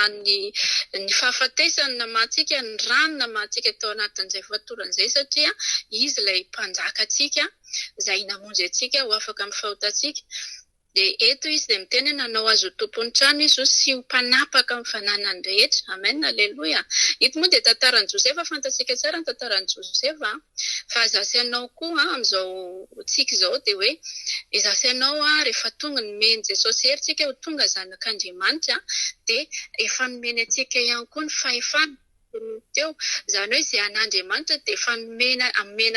ny fahafatesany namatsika ny rano namatsika tao anatin'izay voatoran'izay satria izy ilay mpanjaka atsika izay namonjy atsika ho afaka amin'ny fahotantsika. Dia eto izy dia miteny nanao azo tompony trano izy sy ho mpanapaka amin'ny fananany rehetra. Amen, aleloia. Ito moa dia tantaran'i Josefa, fantatsika tsara ny tantaran'i Josefa, fa zasanao koa amin'izao tsika izao dia hoe zasanao rehefa tonga nomeny Jesosy herintsika ho tonga zanak'Andriamanitra dia efa nomeny atsika ihany koa ny fahefana teo, izany hoe izay an'Andriamanitra dia efa nomena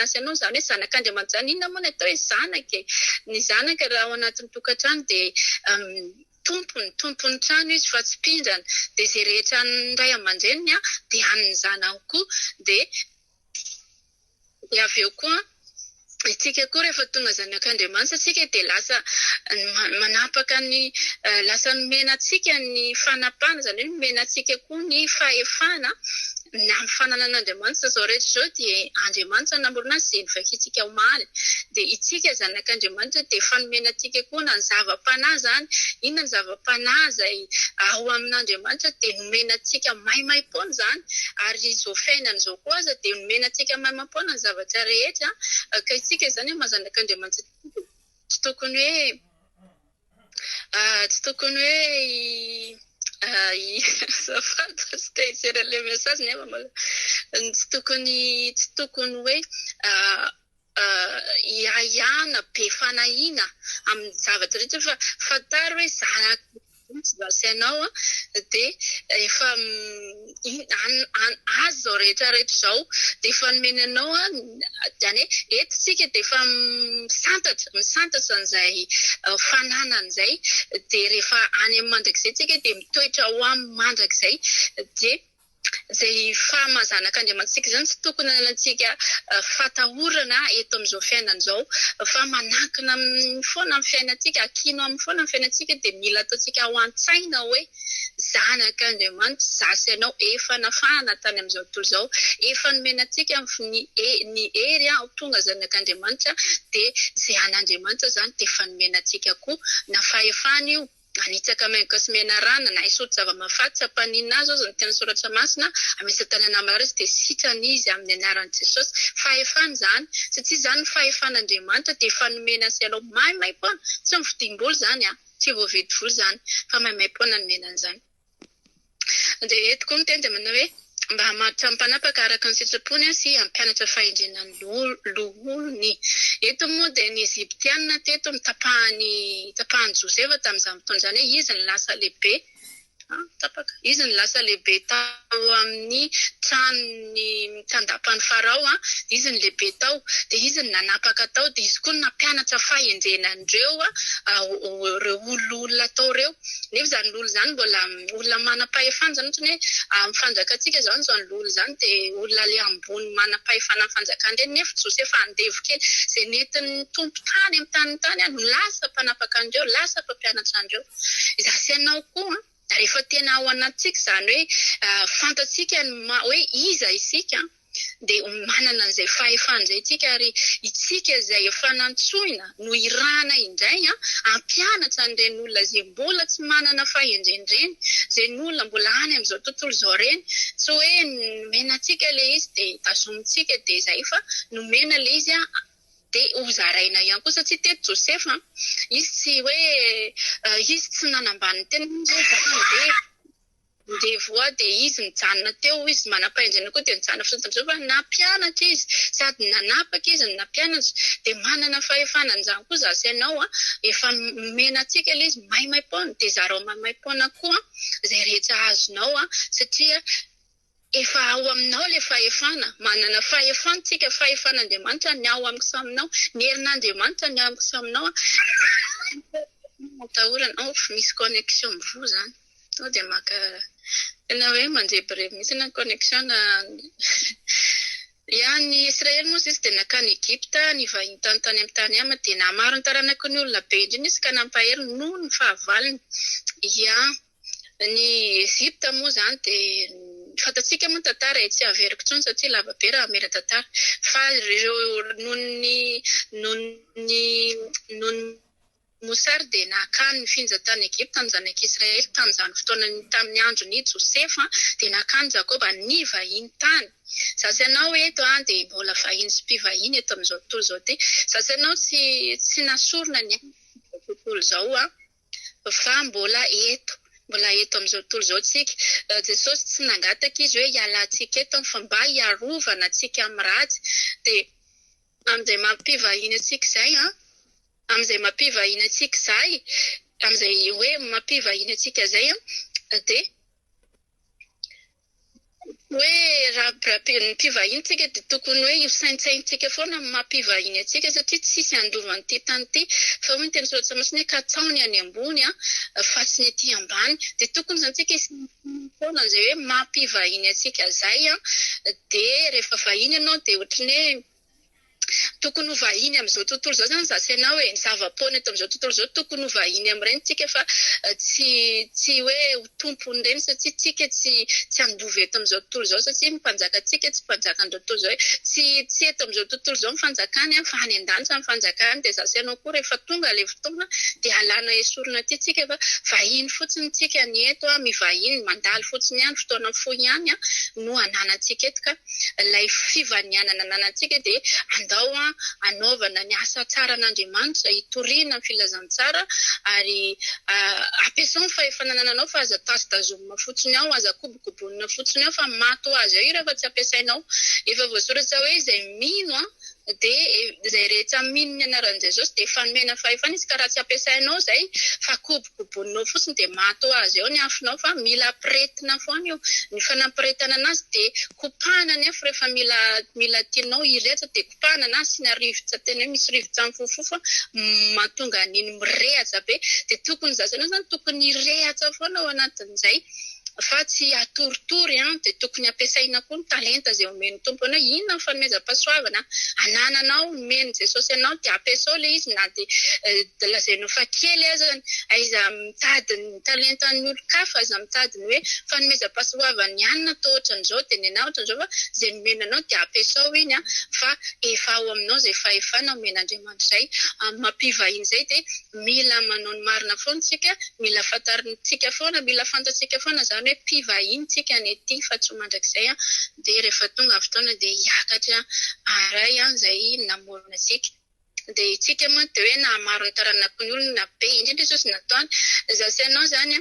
azy ianao, izany hoe zanak'Andriamanitra izany. Inona moa ny atao hoe zanaka e? Ny zanaka raha ao anatin'ny tokantrano dia tompony trano izy fa tsy mpindrana, dia izay rehetra ny ray aman-dreniny dia an'ny zanany koa. Dia avy eo koa itsika koa rehefa tonga zanak'Andriamanitra tsika dia lasa manapaka ny lasa nomena atsika ny fanapana, izany hoe nomena atsika koa ny fahefana na amin'ny fananan'Andriamanitra. Izao rehetra izao dia Andriamanitra namorona azy izay nivakiantsika omaly, dia itsika zanak'Andriamanitra dia efa nomena atsika koa na ny zava-panahy izany. Inona ny zava-panahy izay ao amin'Andriamanitra dia nomena atsika maimaim-poana izany, ary izao fiainana izao koa aza dia nomena atsika maimaim-poana ny zavatra rehetra. Ka itsika izany hoe mazanak'Andriamanitra tsy tokony hoe zafady tsy te hijery le mesazy nefa tsy tokony hoe iahana be fanahiana amin'ny zavatra rehetra, fa fantaro hoe zanaka zasanao dia efa azy zao rehetra izao dia efa nomenanao izany hoe eto tsika dia efa misantatra an'izay fananana izay, dia rehefa any amin'ny mandrakizay tsika dia mitoetra ho amin'ny mandrakizay. Dia izay famazanak'Andriamanitsika izany tsy tokony anantsika fatahorana eto amin'izao fiainana izao, fa manakina foana amin'ny fiainantsika, akino amin'ny foana amin'ny fiainantsika. Dia mila ataontsika ao an-tsaina hoe zanak'Andriamanitra zasy ianao, efa nafahana tany amin'izao tontolo izao, efa nomena antsika ny hery ho tonga zanak'Andriamanitra, dia izay an'Andriamanitra izany dia efa nomena antsika koa na fahefana io. Anitsaka maimboka sy mena rano na isotro zava-mahafaty tsy hampaninina azy azo ny tena soratra masina amisy tanana maro izy dia sitrana izy amin'ny anaran'i Jesosy. Fahefana izany satria izany fahefan'Andriamanitra dia efa nomena azy ianao maimaim-poana, tsy mividim-bola izany tsy voavidy vola izany, fa maimaim-poana nomena an'izany. Dia eto koa miteny dia manao hoe mba hamaritra ny mpanapaka araka ny sitrapony sy hampianatra fahendrenan'ny lohony. Eto moa dia ny Eziptianina teto tapahany Josefa tamin'izany fotoana izany hoe izy ny lasa lehibe. Izy ny lasa lehibe tao amin'ny tranony tandapan'ny Farao, izy ny lehibe tao, dia izy ny nanapaka tao, dia izy koa ny nampianatra fahendrenan'ireo ireo olona tao ireo. Nefa izany lolo izany mbola olona manam-pahefana, izany ohatry ny hoe amin'ny fanjakantsika izany izany lolo izany dia olona le ambony manam-pahefana amin'ny fanjakana. Nefa Josefa andevo kely izay nentin'ny tompo tany amin'ny tany no lasa mpanapaka an'ireo, lasa mpampianatra an'ireo. Zasy ianao koa rehefa tena ao anatintsika izany hoe fantatsika hoe iza isika dia manana an'izay fahefana izay tsika, ary itsika izay efa nantsoina no irana indray hampianatra an'ireny olona izay mbola tsy manana fahendrenireny, izay olona mbola any amin'izao tontolo izao ireny. Tsy hoe nomena antsika ilay izy dia tazomintsika dia izay, fa nomena ilay izy dia hozaraina ihany koa. Satria teto Josefa izy tsy hoe izy tsy nanambany tena ndevoa dia izy nijanona teo, izy manam-pahendrena koa dia nijanona fotsiny, fa nampianatra izy, sady nanapaka izy nampianatra dia manana fahefana an'izany koa zasy ianao efa nomena antsika ilay izy maimaim-poana, dia zarao maimaim-poana koa izay rehetra azonao satria efa ao aminao ilay fahefana. Manana fahefana tsika, fahefan'Andriamanitra ny ao amin'ny saminao, ny herin'Andriamanitra ny ao amin'ny saminao. Atahorana misy connexion mivoa izany, sao dia maka tena hoe mandrebireby mihitsy na connexion. Ny Israely moa izy dia nakany Egypta nivahiny tany amin'ny tany dia namaro ny taranaka ny olona be indrindra izy ka nampahery noho ny fahavalony. Ny Egypta moa izany dia fantatsika moa tantara tsy averiko intsony satria lava be raha Mosary dia nakany ny finjatany Egypta ny zanak'Israely tamin'izany fotoana tamin'ny andron'ny Josefa dia nakany Jakoba ny vahiny tany. Sasy ianao eto dia mbola vahiny sy mpivahiny eto amin'izao tontolo izao ty. Sasy ianao tsy nasorona ny tontolo izao fa mbola eto amin'izao tontolo izao tsika. Jesosy tsy nangataka izy hoe hialantsika eto fa mba hiarovana antsika amin'ny ratsy. Dia amin'izay mampivahiny antsika izay amin'izay mampivahiny antsika izay, amin'izay hoe mampivahiny antsika izay dia hoe raha mpivahintsika dia tokony hoe io saintsaintsika foana mampivahiny antsika satria tsisy andovany ty tany ty fa hoe ny teny soratra masina ka tsaony any ambony fa tsy ny ety ambany dia tokony zantsika foana izay hoe mampivahiny antsika izay dia rehefa vahiny ianao dia ohatrany hoe tokony ho vahiny amin'izao tontolo izao zany zasy ianao hoe ny zava-poana eto amin'izao tontolo izao tokony ho vahiny amin'ireny tsika fa tsy hoe ho tompony ireny satria tsika tsy andovy eto amin'izao tontolo izao satria mpanjaka tsika tsy mpanjaka an'izao tontolo izao tsy eto amin'izao tontolo izao mifanjakany fa any an-danitra mifanjakany dia zasy ianao koa rehefa tonga ilay fotoana dia alana esorina ty tsika fa vahiny fotsiny tsika ny eto mivahiny mandalo fotsiny ihany fotoana fohy ihany no ananantsika eto ka ilay fivanianana ananantsika dia andao anaovana ny asa tsara an'Andriamanitra hitoriana ny filazantsara ary ampiasao ny fahefanananao fa aza tasitazomina fotsiny ao aza kobokobonina fotsiny ao fa maty ho azy io rehefa tsy ampiasainao efa voasoratra hoe izay mino dia izay rehetra mino ny anaran'i Jesosy dia fanomena fahefana izy ka raha tsy ampiasainao izay fa kobokoboninao fotsiny dia maty ho azy eo ny afinao fa mila ampiretina foana io ny fanampiretana anazy dia kopahana nefa rehefa mila tianao hirehetra dia kopahana na asina rivotra tena hoe misy rivotra mifofofa mahatonga an'iny mirehatra be dia tokony zasanao zany tokony hirehatra foana ao anatin'izay fa tsy atoritory dia tokony ampiasaina koa ny talenta izay omeny tompo anao inona ny fanomezam-pahasoavana anananao omeny Jesosy ianao dia ampiasao ilay izy na dia lazainao fa kely azany aiza mitady ny talentan'ny olo-kafa aza mitady ny hoe fanomezam-pahasoavana ihany natao ohatran'izao dia nena ohatran'izao fa izay nomenanao dia ampiasao iny fa efa ao aminao izay fahefana omen'Andriamanitra izay mampivahiny izay dia mila manao ny marina foana tsika mila fantarintsika foana mila fantatsika foana zany hoe mpivahintsika ny ety fa tsy mandrakizay dia rehefa tonga fotoana dia hiakatra aray izay namorona tsika dia tsika moa dia hoe nahamaro ny taranaka ny olona be indrindra Jesosy nataony zasy ianao zany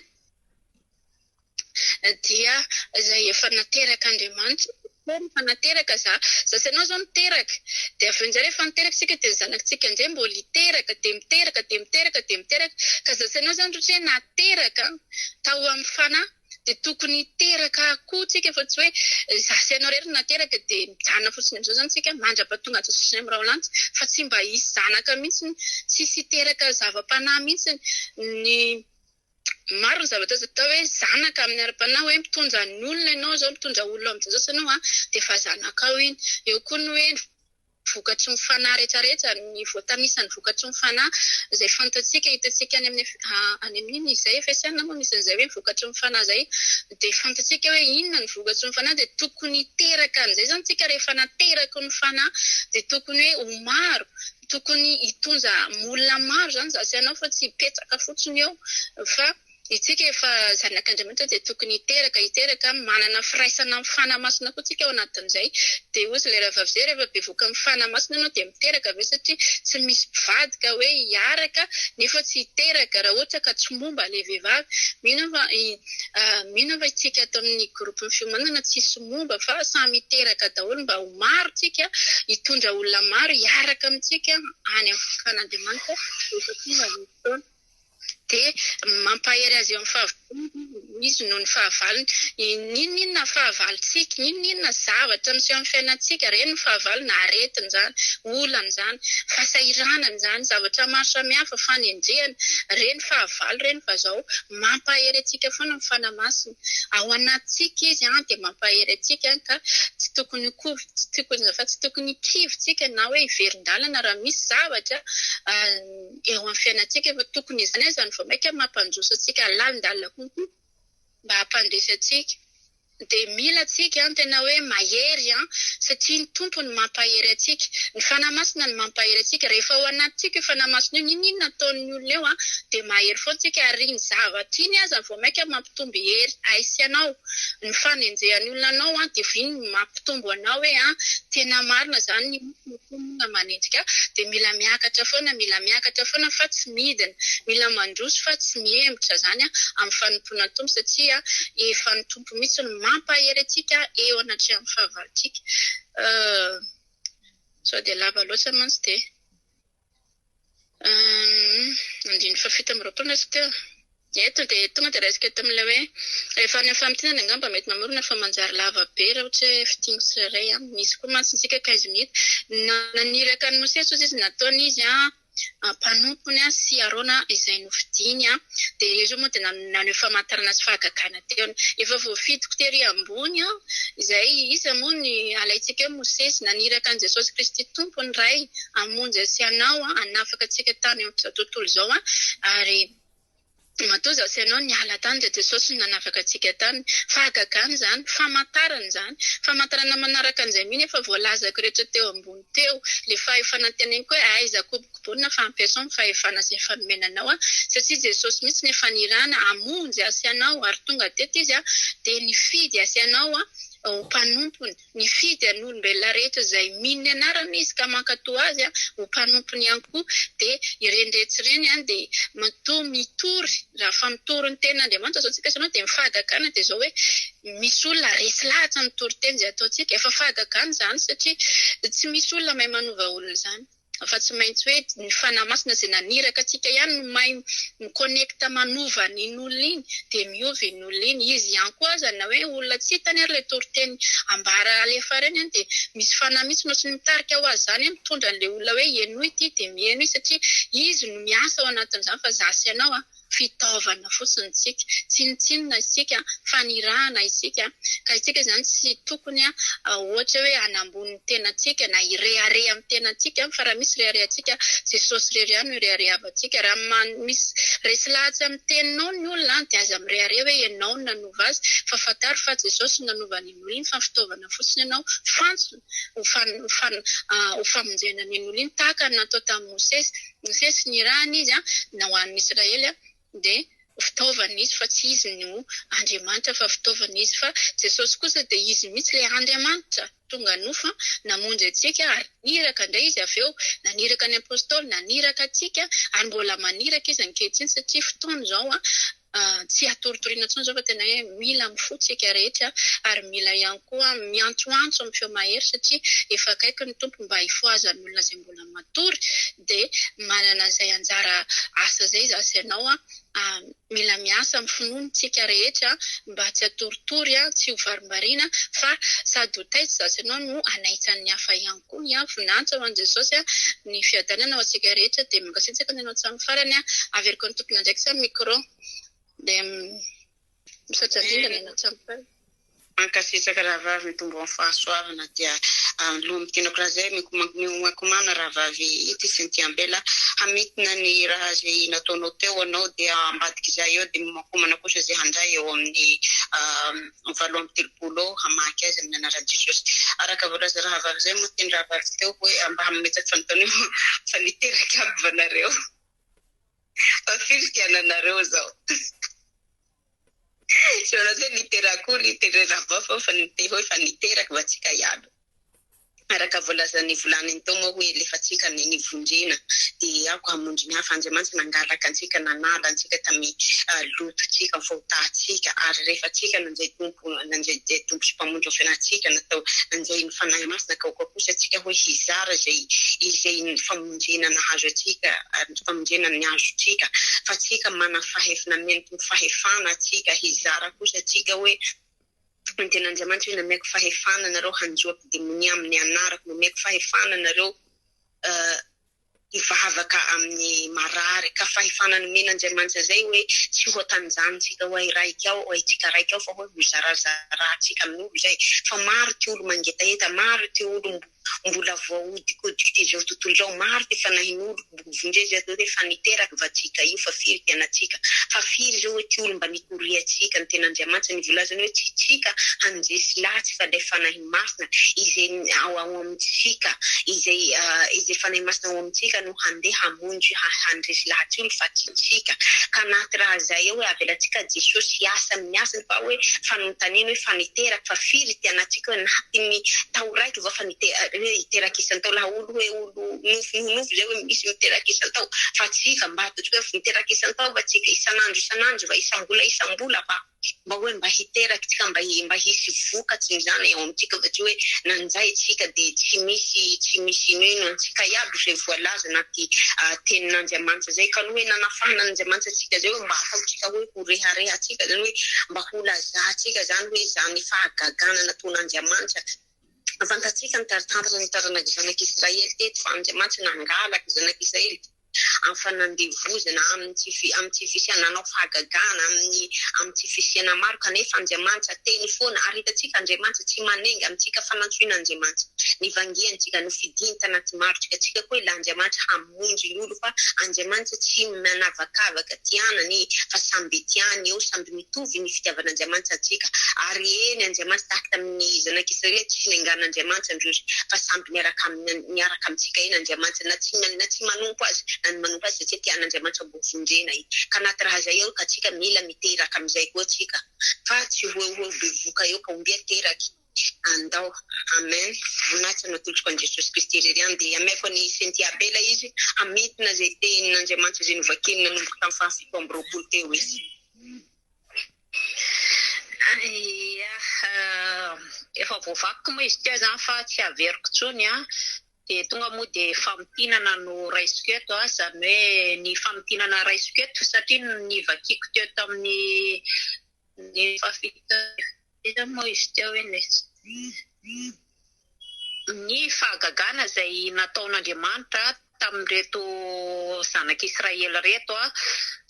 dia izay efa nateraka Andriamanitra fa nateraka zasy ianao zao niteraka dia avy amin'izay rehefa niteraka tsika dia zanakitsika indray mbola hiteraka dia miteraka dia miteraka dia miteraka ka zasy ianao zany ohatra hoe nateraka tao amin'ny fanahy dia tokony hiteraka koa tsika fa tsy hoe zasy ianao rehetra nateraka dia mijanona fotsiny amin'izao zany tsika mandra-pahatonga Jesosy amin'ny ray olantsy fa tsy mba hisy zanaka mihitsy tsisy hiteraka zava-panahy mihitsy ny maro ny zavatra azo atao hoe zanaka amin'ny ara-panahy hoe mitondra ny olona ianao zao mitondra olona amin'ny Jesosy ianao dia efa zanaka ao iny eo koa ny hoe vokatry ny fanahy rehetrarehetra ny voatanisan'ny vokatry ny fanahy izay fantatsika hitantsika any amin'iny izay Efesiana moa misy an'izay hoe vokatry ny fanahy izay dia fantatsika hoe inona ny vokatry ny fanahy dia tokony hiteraka an'izay zany tsika rehefa nateraka ny fanahy dia tokony hoe ho maro tokony hitondra olona maro zany zasy ianao fa tsy hipetraka fotsiny eo fa itsika efa zanak'Andriamanitra dia tokony hiteraka manana firaisana amin'ny fanahy-masina koa tsika ao anatin'izay dia ozy ilay raha vavy izay rehefa bevoaka amin'ny fanahy-masina ianao dia miteraka avy eo satria tsy misy mpivadika hoe hiaraka nefa tsy hiteraka raha ohatra ka tsy momba ilay vehivavy mino fa itsika ato amin'ny gropy fiomanana tsisy momba fa samy hiteraka daholo mba ho maro tsika hitondra olona maro hiaraka amintsika any amin'ny fokan'Andriamanitra rehefa tonga ny fotoana dia mampahery azy eo amin'ny fahavalony izy noho ny fahavalony ninona fahavalontsika ninona zavatra miseho amin'ny fiainantsika ireny ny fahavalo na aretina izany olana izany fahasahiranana izany zavatra maro samihafa fanendrehana ireny fahavalo ireny fa zao mampahery antsika foana amin'ny fanahy-masina ao anatintsika izy dia mampahery antsika ka tsy tokony hikivontsika na hoe hiverin-dalana raha misy zavatra eo amin'ny fiainantsika fa tokony izany vao maika mampanjoso antsika lalindalina konkoa mba hampandresy antsika dia mila atsika tena hoe mahery satria ny tompony mampahery atsika, ny fanamasina ny mampahery atsika. Rehefa ao anatintsika io fanamasina io, inona nataon'ny olona eo dia mahery foana tsika, ary ny zavatra iny aza vao maika mampitombo hery aisy anao. Ny fanenjehan'ny olona anao dia viny mampitombo anao hoe tena marina zany ny manenjika, dia mila miakatra foana fa tsy midina, mila mandroso fa tsy miembotra zany amin'ny fanompona ny tompo, satria efa ny tompo mihitsy no mampahery atsika eo anatrehan'ny fahavalontsika. Sao dia lava loatra mantsy dia andiny fa 7 sy teo. Eto dia tonga dia resaka eto amin'ilay hoe rehefa any amin'ny fampitinana angamba mety mamorona fa manjary lava be raha ohatra hoe fitinginy tsiray. Misy koa mantsitsika 15 minutes naniraka ny Mosesy izy nataony izy mpanompony sy Arona izay novidiny dia izy moa dia naneho famantarana sy fahagagana teo. Efa voafidiko tery ambony izay izy moa ny alaitsika eo Mosesy naniraka an' Jesosy Kristy tompony ray hamonjy sy anao hanafaka antsika tany amin'izao tontolo izao ary matoa sy anao niala tany dia Jesosy nanafaka antsika tany. Fahagagana zany, famantarana manaraka an'izay mihitsy efa voalazako rehetra teo ambony teo le fahefananteneniko hoe aiza kobokobonina fampiasao ny fahefana izay fanomenanao satria Jesosy mihitsy nefa nirana hamonjy asy anao ary tonga teto izy dia nifidy asy anao ho mpanompony, nifidy ny olombelona rehetra izay mininy anarana izy ka mankatoa azy ho mpanompony ihany koa. Dia ireny rehetra ireny dia matoa mitory raha fa mitory ny ten'Andriamanitra zao tsika sanao dia mifahagagana dia zao hoe misy olona resy lahatra mitory teny izay ataontsika, efa fahagagana zany satria tsy misy olona mahay manova olona zany. Fa tsy maintsy hoe ny fanamasina izay naniraka atsika ihany no mahay mikonekta manova n'olona iny dia miova n'olona iny. Izy ihany koa aza na hoe olona tsy hitany ary ilay toriteny ambara alefa reny dia misy fanahy mihitsy no tsy mitarika ho azy zany mitondra an'ilay olona hoe eno ity dia mieno ity satria izy no miasa ao anatin'izany fa zasy ianao fitaovana fotsiny tsika, tsinotsinona isika, fanirahana isika, ka isika zany tsy tokony ohatra hoe hanambony ny tenantsika na ireare amin'ny tenantsika fa raha misy reareantsika Jesosy rery ihany no ireareavantsika. Raha misy resy lahatra amin'ny teninao ny olona dia aza mireare hoe ianao no nanova azy fa fantaro fa Jesosy no nanova n'iny olona iny fa fitaovana fotsiny ianao fantsona ho famonjena n'iny olona iny tahaka ny natao tamin'ny Mosesy nirahana izy na ho an'ny Israely dia fitaovana izy fa tsy izy no Andriamanitra fa fitaovana izy, fa Jesosy kosa dia izy mihitsy ilay Andriamanitra tonga nofa namonjy atsika ary niraka indray izy avy eo naniraka ny apôstôly naniraka atsika ary mbola maniraka izy ankehitriny satria fotoana izao tsy atoritoriana intsony zao fa tena hoe mila mifotsika rehetra ary mila ihany koa miantsoantso amin'ny feo mahery satria efa akaiky ny tompo mba hifoazan'ny olona izay mbola matory dia manana izay anjara asa izay zasy ianao mila miasa amin'ny finonintsika rehetra mba tsy atoritory tsy ho varimbariana fa sady ho taitsy zasy ianao no anaitsan'ny hafa ihany koa ny voninahitra ho an'i Jesosy ny fiadanana ho antsika rehetra dia mangasitsaka ny anao hatramin'ny farany averiko ny tompona ndraiky sa micro dia misaotra indrindra ny anao hatramin'ny farany. Mankasitraka rahavavy mitombo amin'ny fahasoavana dia loha mitenako raha zay miomakomana rahavavy ity sy ny tiambela hamitina ny raha zay nataonao teo anao dia ambadika izay eo dia miomakomana kosa zay handray eo amin'ny 7:30 hamaky azy amin'ny anaran'i Jesosy. Araka voalaza rahavavy zay moa teny rahavavy teo hoe mba hametsaky fanontany fa niteraka aby vanareo fa filika ananareo zao Sono te literaku litera vafa fa niteraka va tsika iaby. Araka volazany volany tao moa hoe lefa tsika ny vondrena dia ako hamonjy ny hafa Andriamanitra nangalaka antsika nanala antsika tamy loto tsika votatsika ary rehefa tsika nanjay tompo sy mpamonjy fianatsika natao nanjay ny fanahy masina ka kosa tsika hoe hizara izay ny famonjena nahazo atsika famonjena ny azo tsika fa tsika mana fahefana mento fahefana tsika hizara kosa tsika hoe ny ten'Andriamanitra hoe nameko fahefana nareo hanjoaky demonia amin'ny anarako nameko fahefana nareo ivavaka amin'ny marary ka fahefana nomena Andriamanitra zay hoe tsy ho tanjantsika hoe raiky ao hoe tsika raiky ao fa hoe ho zarazara tsika amin'olo zay fa maro ty olo mangetaheta maro ty olo mbola voahodikodiky izao tontolo izao maro ty fanahin'olo vondre zay atao hoe fa niteraky vatsika io fa firy tianatsika fa firy zao hoe ty olo mba nitoriatsika ny ten'Andriamanitra nivolazany hoe tsy tsika hanjesy latsy fa le fanahy masina izay ao amintsika izay fanahy masina ao amintsika no handeha hamonjy handresy latsy olo fa tsy tsika ka anaty raha zay eo hoe avelatsika Jesosy hiasa amin'ny asany fa hoe fanontaniana hoe fa niteraky fa firy tianatsika hoe anatin'ny tao raiky va fa niteraky isan-tao laha olo hoe olo nofo zay hoe misy miteraky isan-tao fa tsika mba ataotsika hoe niteraky isan-tao va tsika isan'andro va isambola fa mba hoe mba hiteraky tsika mba hisy vokatsy zany ao amintsika fa tsy hoe nanjay tsika de tsy misy ino antsika iaby zay voalaza anaty tenin'Andriamanitra zay ka hoe nanafana Andriamanitra tsika zay hoe mba ataotsika hoe ho reharehatsika zany hoe mba ho lazatsika zany hoe zany fahagagana nataon'Andriamanitra fantatsika ny taratantana ny taranaky zanak'Israely teto fa Andriamanitra nangalaky zanak'Israely amin'ny fanandevozana amin'ny fisiananao fahagagana amin'ny fisiana maro kanefa Andriamanitra teny foana ary hitatsika Andriamanitra tsy manenga amintsika fanantsoin'Andriamanitra ny vangiantsika no fidiny tanaty marotsika tsika koa la Andriamanitra hamonjy ny olo fa Andriamanitra tsy manavakavaka tianany fa samby tiany eo samby mitovy ny fitiavan'Andriamanitra antsika ary eny Andriamanitra tahaka tamin'ny zanak'Israely tsy nengan'Andriamanitra ndrozy fa samby miaraka amintsika eny Andriamanitra na tsy manompo azy na ny manompo azy satria tian'Andriamanitra mbo vondrena io ka anaty raha zay eo ka tsika mila miteraka amin'izay koa tsika fa tsy hoe bevoka eo ka ombia teraky andao amen voninahitra natolotroko an'i Jesosy Kristy rery any dia ameko ny sentiabela izy hametona zay tenin'Andriamanitra zay novakiny nanomboka tamin'ny fahafito amby roapolo teo izy efa voavaky moa izy tia zany fa tsy averiko tsony de tonga moa de famotinana no raisiko eto zany hoe ny famotinana raisiko eto satria ny vakiko teo tamin'ny fafito moa izy teo eny ny fahagagana zay nataon'Andriamanitra tamin'reto zanak'Israely reto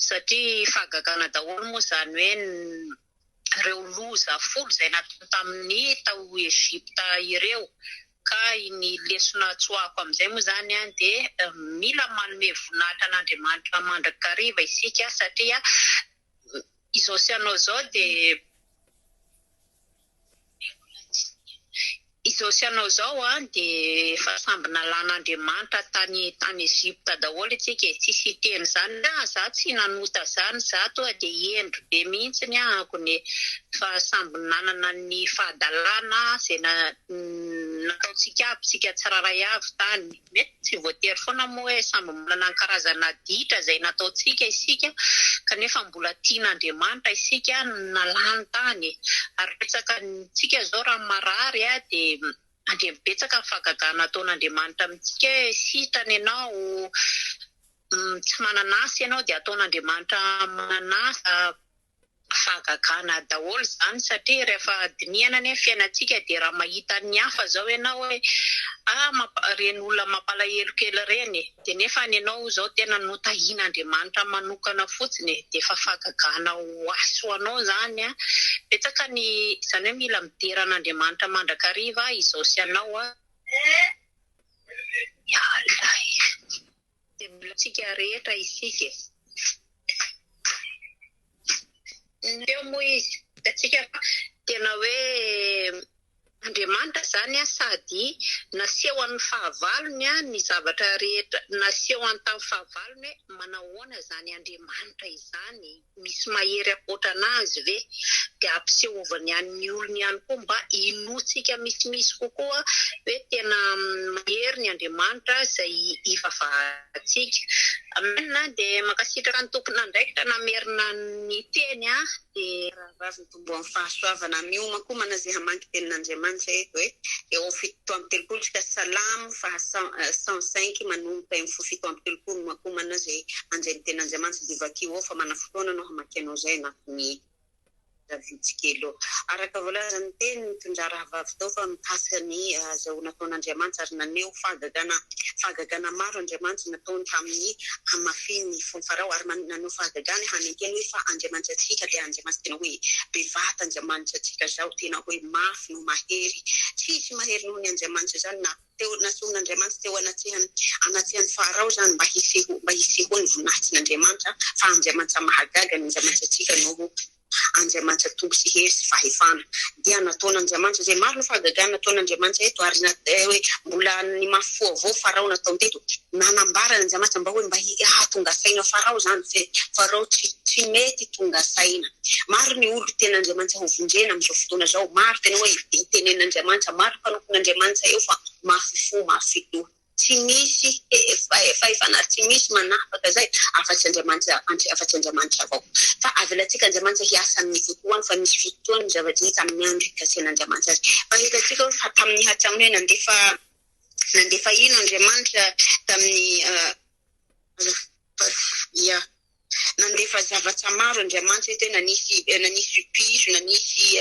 satria fahagagana daholo moa zany hoe reo loza folo zay natao tamin'ny tao Ezipta ireo ka ny lesona tsoako amin'izay moa zany de mila manome voninahitra an'Andriamanitra mandrakariva isika satria izao sianao zao de izao sianao zao de fa samby nalan'Andriamanitra tany Ezipta daholo itsika tsisy teny zany za tsy nanota zany za toa de endro be mihitsy akony fa samby nanana ny fahadalana zay nataotsika aby sika tsiraray avy tany mety tsy voatery foana moa hoe samby manana karazana ditra zay nataotsika isika kanefa mbola tian'Andriamanitra isika nalany tany ary petsaka tsika zao raha marary de andrembetsaka ny fahagagana ataon'Andriamanitra amintsika sitrany ianao tsy mananasy ianao de ataon'Andriamanitra mananasa fahagagana daholo zany satria rehefa dinihana ny fiainatsika de raha mahita ny hafa zao ianao hoe reny olona mampalahelo kely reny de nefa ianao zao tena notahian'Andriamanitra manokana fotsiny de fa fahagagana ho aso anao zany betsaka ny zany hoe mila mideran'Andriamanitra mandrakariva izao sy anao de mbola tsika rehetra isika eo moa izy tsika tena hoe Andriamanitra zany sady naseho amin'ny fahavalony ny zavatra rehetra naseho amin'ny tamin'ny fahavalony manahoana zany Andriamanitra izany misy mahery akoatranazy ve de ampisehovany an'ny olony ihany koa mba inotsika misimisy kokoa hoe tena mahery ny Andriamanitra zay ivavahantsika amena de makasitraka ny tompona ndraikitra namerina ny teny de rahavavy tombo amin'ny fahasoavana mioma koa manazay hamanky tenin'Andriamanitra eto hoe eo fito amby telopolo tsika salamo fa 105 manomboka eo fito amby telopolo makoa manazay anjay ny tenin'Andriamanitra de vakio ao fa mana fotoana anao hamakianao zay anatiny Davidskelo araka volazany teny mitondra raha vavy tao fa mikasika ny azahoana taon'Andriamanitra ary naneo fahagagana maro Andriamanitra nataony tamin'ny hamafiny fony Farao ary naneo fahagagana hanenteny hoe fa Andriamanitra atsika dia Andriamanitra tena hoe bevata Andriamanitra atsika zao tena hoe mafy no mahery tsisy mahery noho ny Andriamanitra zany na teo nasoan'Andriamanitra teo anatsihan'ny Farao zany mba hiseho ny voninahitsin'Andriamanitra fa Andriamanitra mahagaga ny Andriamanitra atsika noho Andriamanitra tombo sy hery sy fahefana dia nataon'Andriamanitra zay maro ny fahagagana nataon'Andriamanitra eto ary hoe mbola ny mafoa avao Farao natao teto nanambara Andriamanitra mba hoe mba tonga saina Farao zany fe Farao tsy mety tonga saina maro ny olo ten'Andriamanitra hovondrena amin'izao fotoana zao maro tena hoe itenen'Andriamanitra maro mpanokon'Andriamanitra eo fa mafy mafy tsy misy fahefana tsy misy manapaka zay afatsy Andriamanitra avao fa avelatsika Andriamanitra hiasa amin'ny fotoany fa misy fotoany zavatra hita amin'ny andro ikasen'Andriamanitra fa hitatsika fa tamin'ny hatraminy nandefa ino Andriamanitra tamin'ny nandefa zavatra maro Andriamanitra tena nanisy piso nanisy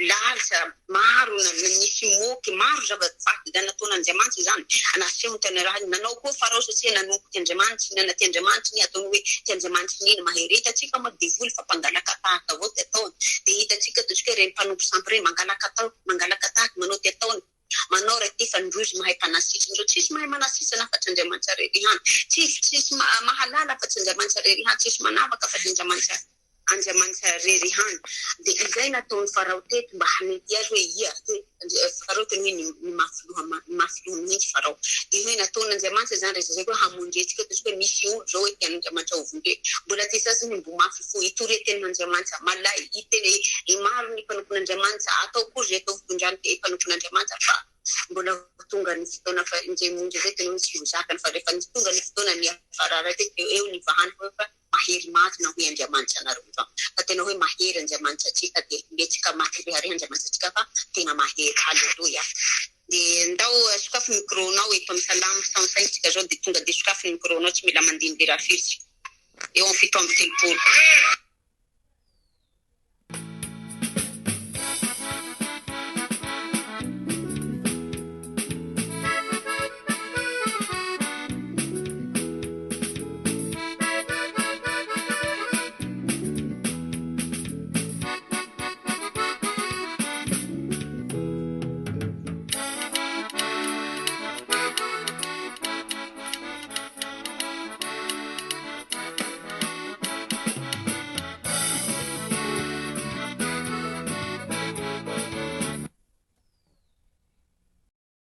lalitra maro nanisy moky maro zavatra nataon'Andriamanitra zany anasehony tena raha nanao koa Farao satria nanomboky Andriamanitra nanati Andriamanitra ny ataony hoe ty Andriamanitra niny mahery hitatsika moa devoly fa mpangalaka tahaka avao ty ataony dia hitatsika totsika reny mpanompo sampy mangalaka tahaka manao ty ataony manao raha ty fa ndrozy mahay mpanasitra ndro tsisy mahay manasitra nafatry Andriamanitra rery hany tsisy mahalala afatsy Andriamanitra rery hany tsisy manavaka afatsy Andriamanitra rery hany dia izay nataony Farao teto mba hanenty azy hoe ia Farao tena hoe ny mafy loha mihitsy Farao dia hoe nataon'Andriamanitra zany rehetra zay koa hamonjetsika totsika hoe misy olo zao hoe tian'Andriamanitra hovondre mbola ty sasany mbo mafy fo itoreten'Andriamanitra malay iteny maro ny mpanompon'Andriamanitra atao kory zay atao fitondrany te mpanompon'Andriamanitra fa mbola tonga ny fotoana fa injay monjy zay tena hoe tsy hozakany fa rehefa tonga ny fotoana ny afarara teto eo ny vahany fa mahery maty na hoe Andriamanitra nareo zao fa tena hoe mahery Andriamanitra atsika dia metsika maty rehare Andriamanitra atsika fa tena mahery haleloia dia ndao sokafy micro-nao eto amin'ny salamo saintsika zao dia tonga dia sokafy micro-nao tsy mila mandiny le raha firy eo amin'ny 7 amby 3